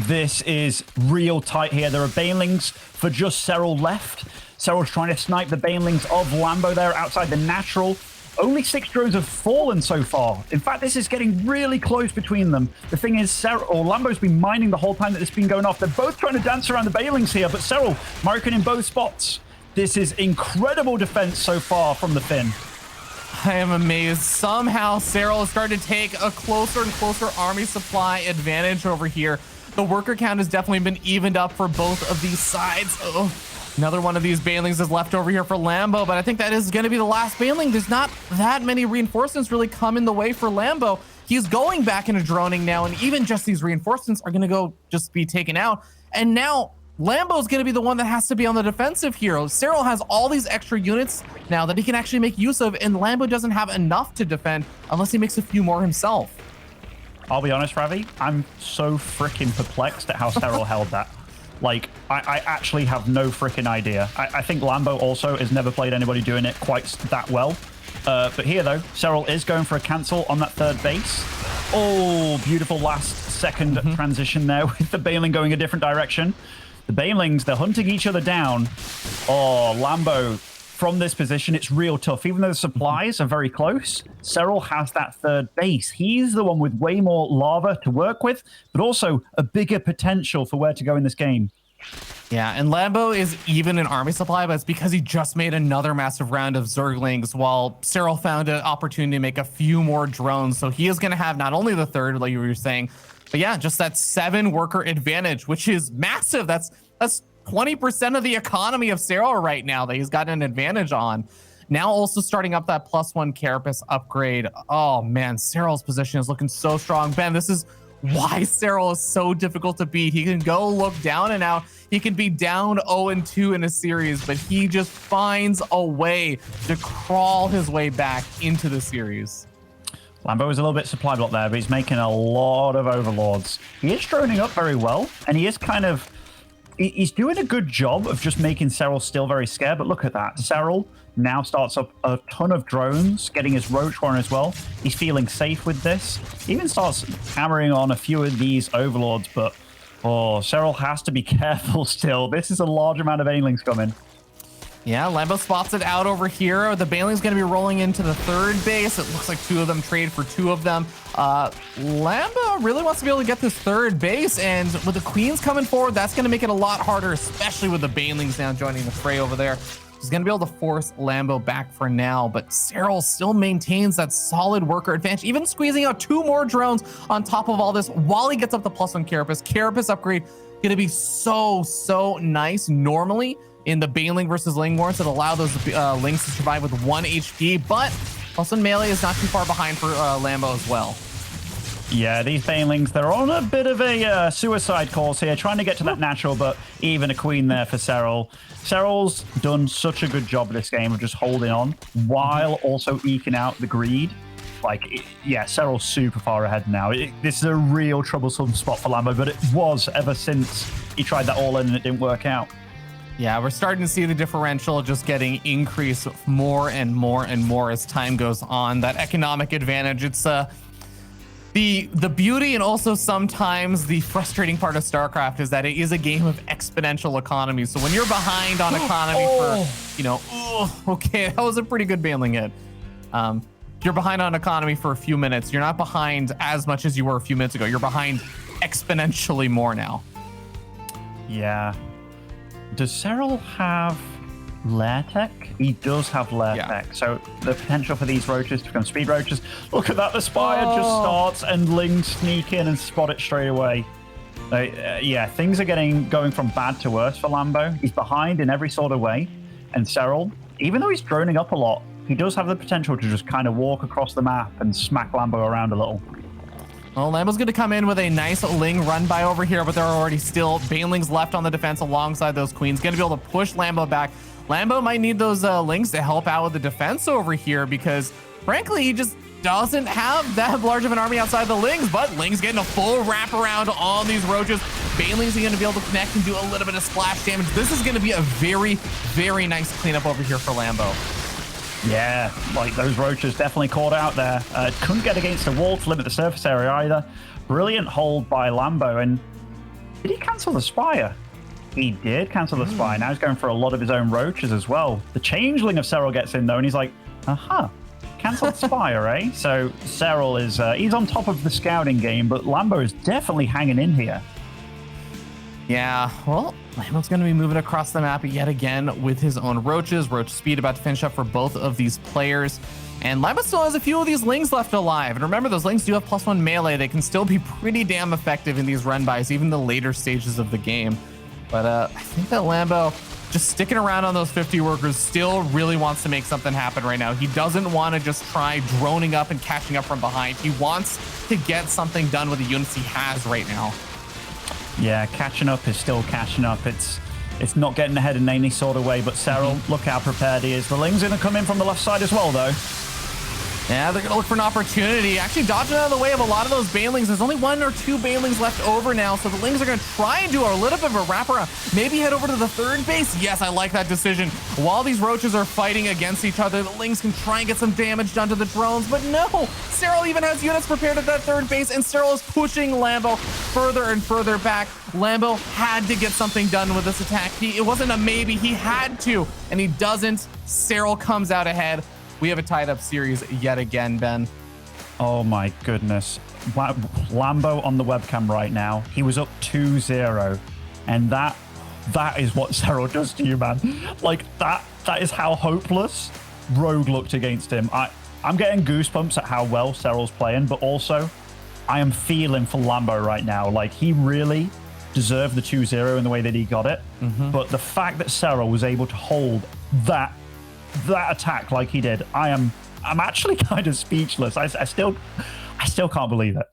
This is real tight here. There are Banelings for just Serral left. Serral's trying to snipe the Banelings of Lambo there outside the natural. Only 6 drones have fallen so far. In fact, this is getting really close between them. The thing is, Lambo's been mining the whole time that this has been going off. They're both trying to dance around the Banelings here, but Serral marking in both spots. This is incredible defense so far from the Finn. I am amazed. Somehow, Serral has started to take a closer and closer army supply advantage over here. The worker count has definitely been evened up for both of these sides. Oh, another one of these Banelings is left over here for Lambo, but I think that is going to be the last Baneling. There's not that many reinforcements really come in the way for Lambo. He's going back into droning now, and even just these reinforcements are going to go just be taken out. And now Lambo's going to be the one that has to be on the defensive here. Serral has all these extra units now that he can actually make use of, and Lambo doesn't have enough to defend unless he makes a few more himself. I'll be honest, Ravi, I'm so freaking perplexed at how Serral held that. Like, I actually have no freaking idea. I think Lambo also has never played anybody doing it quite that well. But here, though, Serral is going for a cancel on that third base. Oh, beautiful last second transition there with the Baneling going a different direction. The Banelings, they're hunting each other down. Oh, Lambo, from this position, it's real tough. Even though the supplies are very close, Serral has that third base. He's the one with way more lava to work with, but also a bigger potential for where to go in this game. Yeah, and Lambo is even in army supply, but it's because he just made another massive round of Zerglings while Serral found an opportunity to make a few more drones. So he is going to have not only the third, like you were saying, but yeah, just that 7 worker advantage, which is massive. That's 20% of the economy of Serral right now that he's got an advantage on. Now also starting up that +1 Carapace upgrade. Oh man, Serral's position is looking so strong. Ben, this is why Serral is so difficult to beat. He can go look down and out. He can be down 0-2 in a series, but he just finds a way to crawl his way back into the series. Lambo is a little bit supply block there, but he's making a lot of overlords. He is droning up very well, and he is kind of... He's doing a good job of just making Serral still very scared, but look at that. Serral now starts up a ton of drones, getting his Roach Warren as well. He's feeling safe with this. He even starts hammering on a few of these overlords, but Serral has to be careful still. This is a large amount of Banelings coming. Yeah, Lambo spots it out over here. The Baneling's going to be rolling into the third base. It looks like 2 of them trade for 2 of them. Lambo really wants to be able to get this third base, and with the Queens coming forward, that's going to make it a lot harder, especially with the Banelings now joining the fray over there. He's going to be able to force Lambo back for now, but Serral still maintains that solid worker advantage, even squeezing out 2 more drones on top of all this while he gets up the +1 Carapace. Carapace upgrade going to be so nice normally in the Baneling versus Ling wars that allow those Lings to survive with 1 HP, but +1 melee is not too far behind for Lambo as well. Yeah, these Banelings, they're on a bit of a suicide course here, trying to get to that natural, but even a queen there for Serral. Serral's done such a good job of this game of just holding on while also eking out the greed. Yeah, Serral's super far ahead now. This is a real troublesome spot for Lambo, but it was ever since he tried that all in and it didn't work out. Yeah, we're starting to see the differential just getting increased more and more as time goes on. That economic advantage, The beauty and also sometimes the frustrating part of StarCraft is that it is a game of exponential economies. So when you're behind on economy for, you know, okay, that was a pretty good bailing hit. You're behind on economy for a few minutes. You're not behind as much as you were a few minutes ago. You're behind exponentially more now. Yeah. Does Serral have lair tech? He does have lair tech. So the potential for these roaches to become speed roaches. Look at that. The Spire just starts and Lings sneak in and spot it straight away. Yeah, things are going from bad to worse for Lambo. He's behind in every sort of way. And Serral, even though he's droning up a lot, he does have the potential to just kind of walk across the map and smack Lambo around a little. Well, Lambo's going to come in with a nice Ling run by over here, but there are already still Banelings left on the defense alongside those Queens. Going to be able to push Lambo back. Lambo might need those Lings to help out with the defense over here because, frankly, he just doesn't have that large of an army outside the Lings, but Ling's getting a full wraparound on these roaches. Banelings are going to be able to connect and do a little bit of splash damage. This is going to be a very, very nice cleanup over here for Lambo. Yeah, like those roaches definitely caught out there. Couldn't get against the wall to limit the surface area either. Brilliant hold by Lambo. And did he cancel the Spire? He did cancel the Spire. Now he's going for a lot of his own roaches as well. The changeling of Serral gets in though, and he's like, cancelled Spire, eh? So Serral is, he's on top of the scouting game, but Lambo is definitely hanging in here. Yeah, well, Lambo's going to be moving across the map yet again with his own roaches. Roach speed about to finish up for both of these players. And Lambo still has a few of these Lings left alive. And remember, those Lings do have +1 melee. They can still be pretty damn effective in these run-bys, even the later stages of the game. But I think that Lambo, just sticking around on those 50 workers, still really wants to make something happen right now. He doesn't want to just try droning up and catching up from behind. He wants to get something done with the units he has right now. Yeah, catching up is still catching up. It's not getting ahead in any sort of way, but Serral, look how prepared he is. The Ling's going to come in from the left side as well, though. Yeah, they're going to look for an opportunity. Actually, dodging out of the way of a lot of those Banelings. There's only 1 or 2 Banelings left over now, so the Lings are going to try and do a little bit of a wraparound. Maybe head over to the third base. Yes, I like that decision. While these roaches are fighting against each other, the Lings can try and get some damage done to the drones, but no! Serral even has units prepared at that third base, and Serral is pushing Lambo further and further back. Lambo had to get something done with this attack. It wasn't a maybe, he had to, and he doesn't. Serral comes out ahead. We have a tied-up series yet again, Ben. Oh, my goodness. Lambo on the webcam right now. He was up 2-0. And that is what Serral does to you, man. Like, that is how hopeless Rogue looked against him. I'm getting goosebumps at how well Serral's playing, but also I am feeling for Lambo right now. Like, he really deserved the 2-0 in the way that he got it. But the fact that Serral was able to hold that attack like he did, I'm actually kind of speechless. I still can't believe it.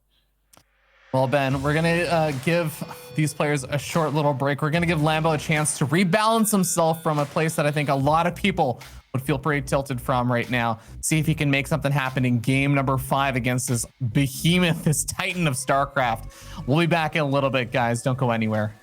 Well, Ben, we're gonna give these players a short little break. We're gonna give Lambo a chance to rebalance himself from a place that I think a lot of people would feel pretty tilted from right now. See if he can make something happen in game number 5 against this behemoth, this titan of StarCraft. We'll be back in a little bit, guys. Don't go anywhere.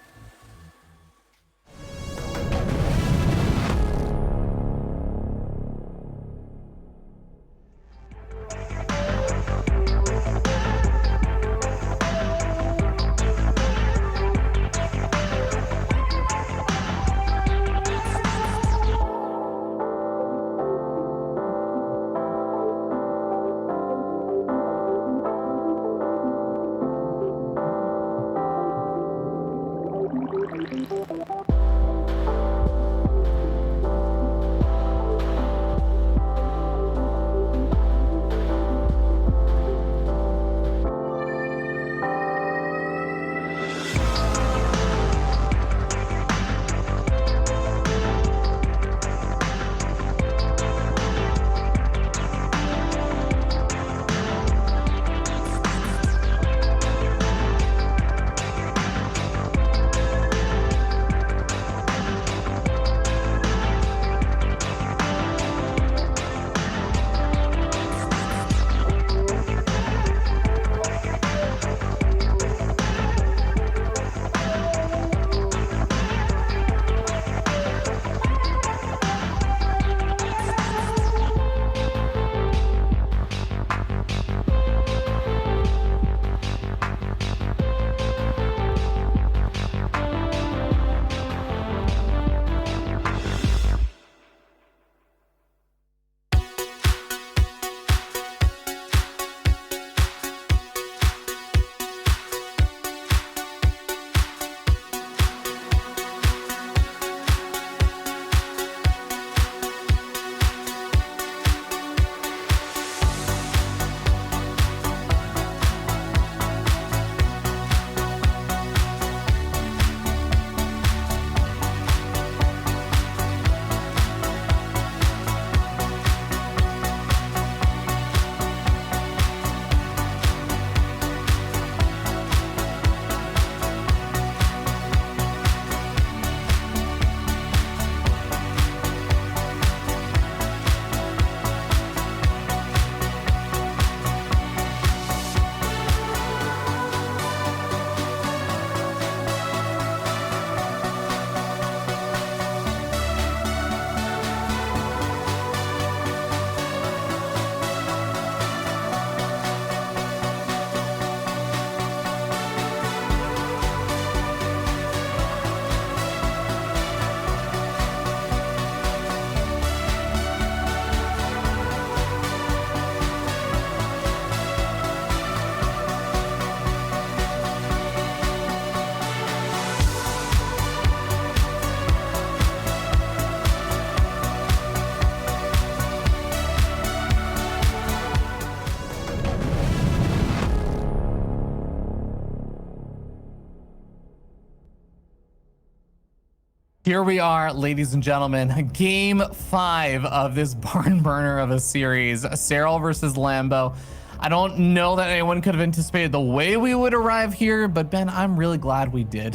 Here we are, ladies and gentlemen. Game 5 of this barn burner of a series. Serral versus Lambo. I don't know that anyone could have anticipated the way we would arrive here, but Ben, I'm really glad we did.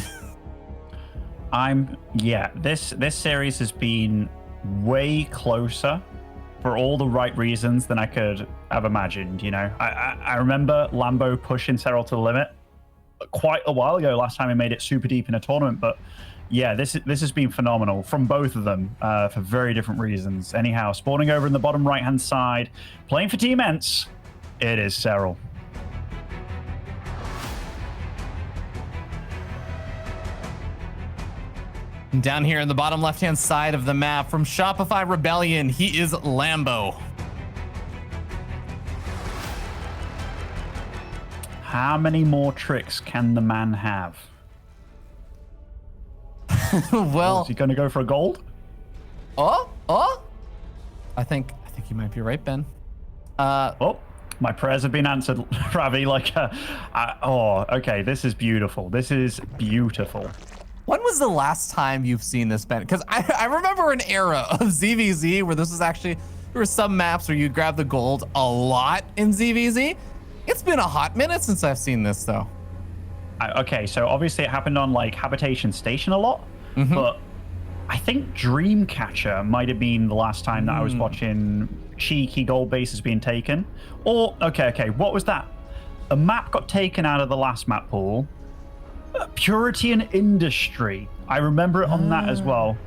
This series has been way closer for all the right reasons than I could have imagined. You know, I remember Lambo pushing Serral to the limit quite a while ago, last time he made it super deep in a tournament, but yeah, this has been phenomenal from both of them for very different reasons. Anyhow, spawning over in the bottom right-hand side, playing for Team Ents, it is Serral. Down here in the bottom left-hand side of the map from Shopify Rebellion, he is Lambo. How many more tricks can the man have? Well, is he going to go for a gold? I think you might be right, Ben. My prayers have been answered, Ravi. Okay, this is beautiful. This is beautiful. When was the last time you've seen this, Ben? Because I remember an era of ZVZ where this was actually, there were some maps where you'd grab the gold a lot in ZVZ. It's been a hot minute since I've seen this, though. Okay, so obviously it happened on like Habitation Station a lot, but I think Dreamcatcher might have been the last time that I was watching cheeky gold bases being taken. Or, okay, what was that? A map got taken out of the last map pool. Purity and Industry. I remember it on that as well.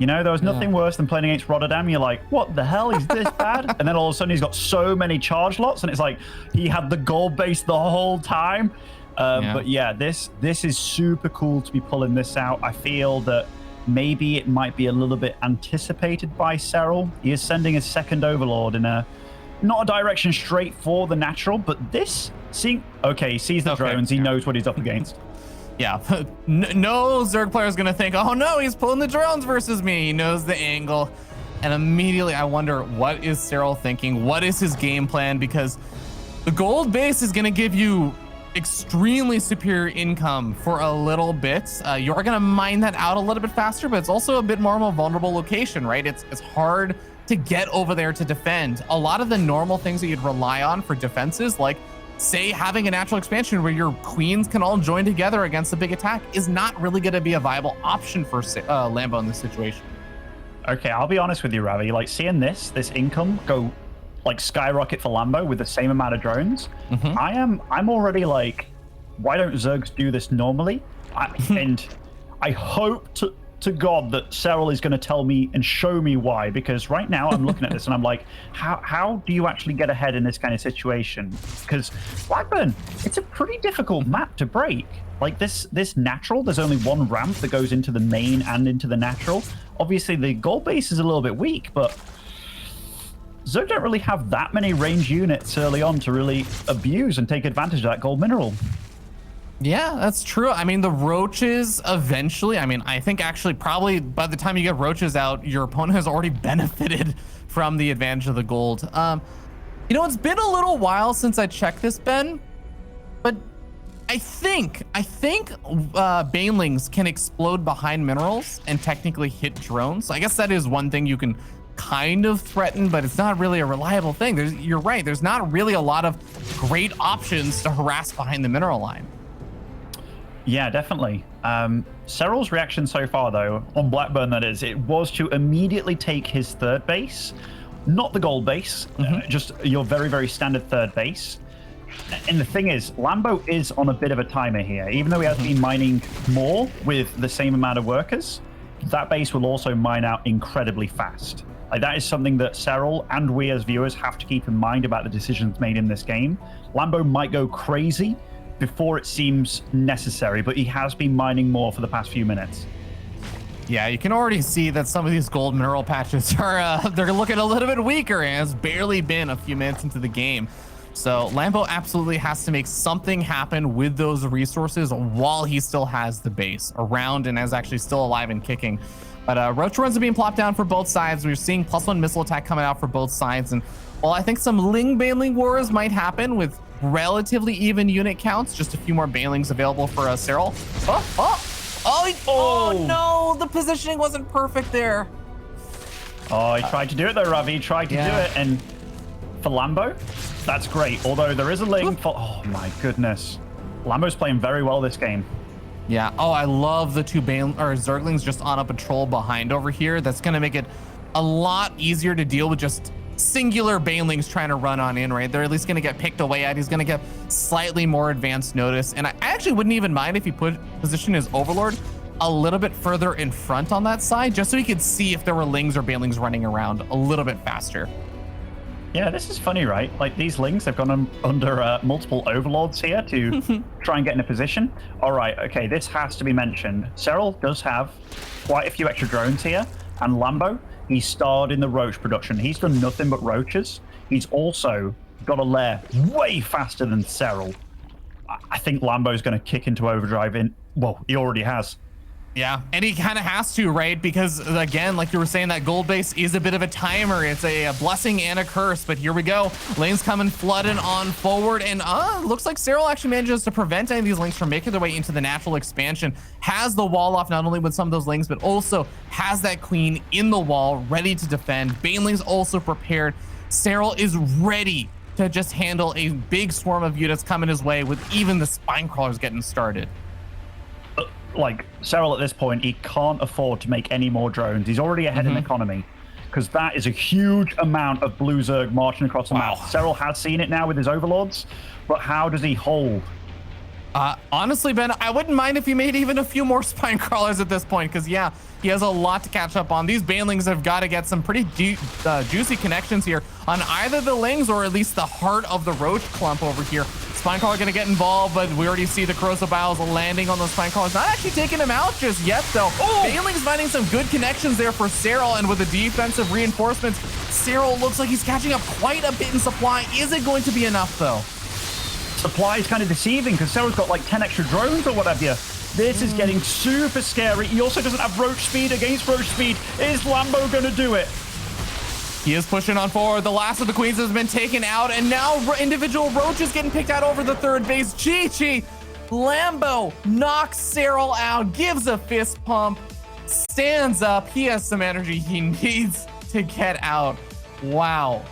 You know, there was nothing worse than playing against Rotterdam. You're like, what the hell is this bad? And then all of a sudden he's got so many charge lots, and it's like he had the gold base the whole time. But yeah, this is super cool to be pulling this out. I feel that maybe it might be a little bit anticipated by Serral. He is sending his second Overlord in not a direction straight for the natural, but this, he sees the drones, he knows what he's up against. Yeah, no Zerg player is going to think, oh no, he's pulling the drones versus me. He knows the angle. And immediately I wonder, what is Serral thinking? What is his game plan? Because the gold base is going to give you extremely superior income for a little bit. You are going to mine that out a little bit faster, but it's also a bit more of a vulnerable location, right? It's hard to get over there to defend. A lot of the normal things that you'd rely on for defenses, like say having a natural expansion where your queens can all join together against a big attack, is not really going to be a viable option for Lambo in this situation. Okay, I'll be honest with you, Ravi. Like seeing this income go like skyrocket for Lambo with the same amount of drones, I'm already like, why don't Zergs do this normally? And I hope to God that Serral is going to tell me and show me why, because right now I'm looking at this and I'm like, how do you actually get ahead in this kind of situation? Because Blackburn, it's a pretty difficult map to break. Like this natural, there's only one ramp that goes into the main and into the natural. Obviously the gold base is a little bit weak, but Zerg don't really have that many range units early on to really abuse and take advantage of that gold mineral. Yeah, that's true. I mean, the roaches eventually, I think actually probably by the time you get roaches out, your opponent has already benefited from the advantage of the gold. You know, it's been a little while since I checked this, Ben, but I think banelings can explode behind minerals and technically hit drones. I guess that is one thing you can kind of threaten, but it's not really a reliable thing. You're right. There's not really a lot of great options to harass behind the mineral line. Yeah, definitely. Serral's reaction so far, though, on Blackburn, that is, it was to immediately take his third base, not the gold base, just your very, very standard third base. And the thing is, Lambo is on a bit of a timer here. Even though he has been mining more with the same amount of workers, that base will also mine out incredibly fast. Like, that is something that Serral and we as viewers have to keep in mind about the decisions made in this game. Lambo might go crazy before it seems necessary, but he has been mining more for the past few minutes. Yeah, you can already see that some of these gold mineral patches are they're looking a little bit weaker, and it's barely been a few minutes into the game. So Lambo absolutely has to make something happen with those resources while he still has the base around and is actually still alive and kicking. But roach runs are being plopped down for both sides. We're seeing +1 missile attack coming out for both sides. And while I think some Ling Baneling wars might happen with relatively even unit counts, just a few more Banelings available for Serral. Oh no, the positioning wasn't perfect there. Oh, he tried to do it though, Ravi. He tried to do it, and for Lambo, that's great. Although there is a link for... Oh my goodness. Lambo's playing very well this game. Yeah. Oh, I love the two Zerglings just on a patrol behind over here. That's going to make it a lot easier to deal with just singular Banelings trying to run on in, right? They're at least going to get picked away at. He's going to get slightly more advanced notice. And I actually wouldn't even mind if he positioned his Overlord a little bit further in front on that side, just so he could see if there were Lings or Banelings running around a little bit faster. Yeah, this is funny, right? Like these Lings, they've gone under multiple Overlords here to try and get in a position. All right, okay, this has to be mentioned. Serral does have quite a few extra drones here, and Lambo, he starred in the roach production. He's done nothing but roaches. He's also got a lair way faster than Serral. I think Lambo's going to kick into overdrive in... Well, he already has. Yeah, and he kind of has to, right? Because again, like you were saying, that gold base is a bit of a timer. It's a blessing and a curse, but here we go. Lanes coming flooding on forward, and looks like Serral actually manages to prevent any of these Lings from making their way into the natural expansion. Has the wall off, not only with some of those Lings, but also has that queen in the wall, ready to defend. Banelings also prepared. Serral is ready to just handle a big swarm of units coming his way, with even the spine crawlers getting started. Like, Serral at this point, he can't afford to make any more drones. He's already ahead in economy, because that is a huge amount of blue Zerg marching across the map. Serral has seen it now with his Overlords, but how does he hold? Honestly, Ben, I wouldn't mind if he made even a few more spine crawlers at this point, because yeah, he has a lot to catch up on. These Banelings have got to get some pretty juicy connections here on either the Lings or at least the heart of the Roach clump over here. Spinecrawler going to get involved, but we already see the Corrosive Bowels landing on those Spinecrawlers. Not actually taking him out just yet, though. Banelings finding some good connections there for Serral, and with the defensive reinforcements, Serral looks like he's catching up quite a bit in supply. Is it going to be enough, though? Supply is kind of deceiving, because Serral's got like 10 extra drones or whatever. This is getting super scary. He also doesn't have Roach speed against Roach speed. Is Lambo going to do it? He is pushing on forward. The last of the queens has been taken out, and now individual Roaches getting picked out over the third base. Chi-Chi, Lambo knocks Serral out, gives a fist pump, stands up. He has some energy he needs to get out. Wow.